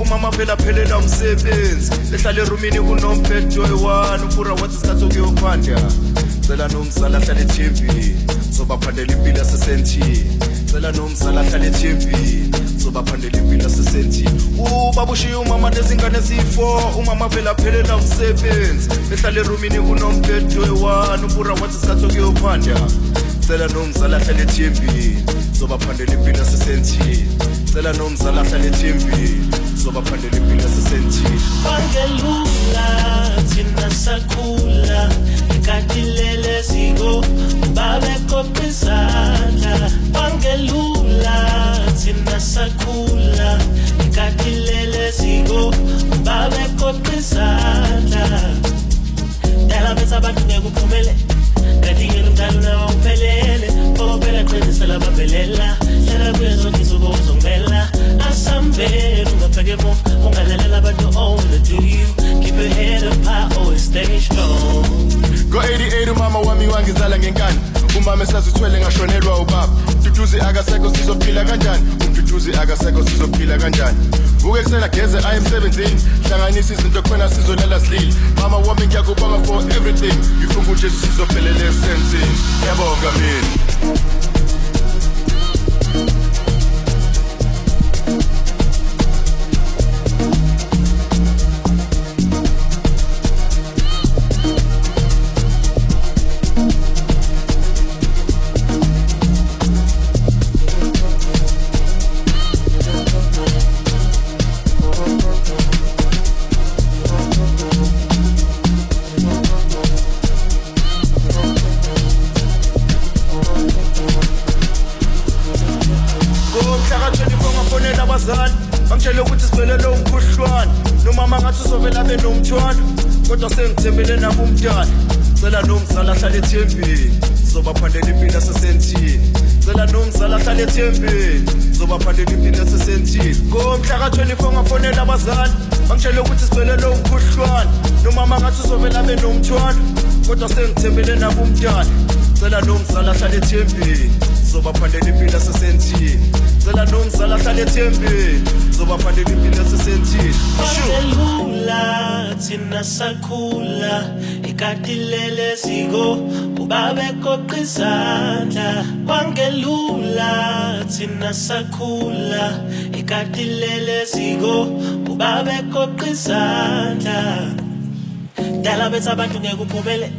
Umama phela phelela umsebenzi lehlala erumini kunomphetho oyi-1 upura wathi isikhathi okuyophanda cela nomzala ahlale ethembini sobaphandela impilo yasesentini cela nomzala ahlale ethembini sobaphandela impilo yasesentini ubaba ushiye umama nezingane eziyi-4 umama phela phelela umsebenzi lehlala erumini kunomphetho oyi-1 upura wathi isikhathi okuyophanda cela nomzala ahlale ethembini sobaphandela impilo yasesentini cela nomzala ahlale ethembini sobaphandela impilo yasesentini bangelula thina sakhula ikatilele ziko babekoqa izandla bangelula thina sakhula ikatilele ziko babekoqa izandla dala betha abantu ngekuphumele kadingela umdalo nawo uphelele phela qinisa labambelela hlala kwezo ngizuko uzongibela asambele ungabheke emuva ungalalela abantu wanna do you keep your head up high always stay strong go 88 umama wami wangizala ngenkani umama esazithwele ngashonelwa ubaba Mduduzi akasekho sizophila kanjani Mduduzi akasekho sizophila kanjani Vuke kusena geze I am 17 hlanganisa izinto khona sizolala sidlile mama wami ngiyakubonga for everything ngifunga uJesu sizophelele esentini yabonga mina bangitshela ukuthi siphelele umkhuhlwane nomama ngathi uzovela benomthwalo kodwa sengithembele nabo umntana cela nomzala ahlale ethembeni zobaphandela impilo yasesentini cela nomzala ahlale ethembeni zobaphandela impilo yasesentini ngomhla ka-24 ngafonela abazali bangitshela ukuthi siphelele umkhuhlwane nomama ngathi uzovela benomthwalo kodwa sengithembele nabo umntana cela nomzala ahlale ethembeni zobaphandela impilo yasesentini cela nomzala ahlale ethembeni zobaphandela impilo yasesentini bangelula thina sakhula ikatilele ziko ubabekoqa izandla bangelula thina sakhula ikatilele ziko ubabekoqa izandla dala betha abantu ngekuphumele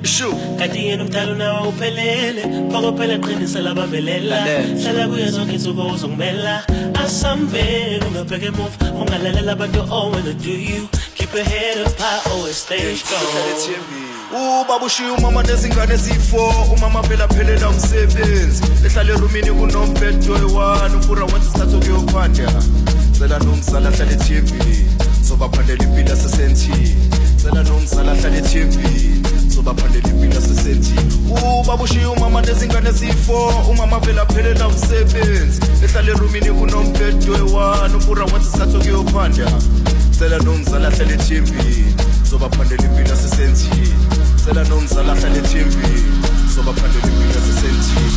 kanti yena umdalo nawo uphelele phela qinisa labambelela hlala kuye zonke insuku uzongibela asambele ungabheke emuva ungalalela abantu wanna do you keep your head up high always stay strong ubaba ushiye umama nezingane eziyi-4 umama phela phelela umsebenzi lehlala erumini kunomphetho oyi-1 upura wathi isikhathi okuyophanda cela nomzala ahlale ethembeni zobaphandela impilo yasesentini cela nomzala ahlale ethembeni zobaphandela impilo yasesentini ubaba ushiye umama nezingane eziyi-4 umama phela phelela umsebenzi lehlala erumini kunomphetho oyi-1 upura wathi isikhathi okuyophanda cela nomzala ahlale ethembeni zobaphandela impilo yasesentini cela nomzala ahlale ethembeni zobaphandela impilo yasesentini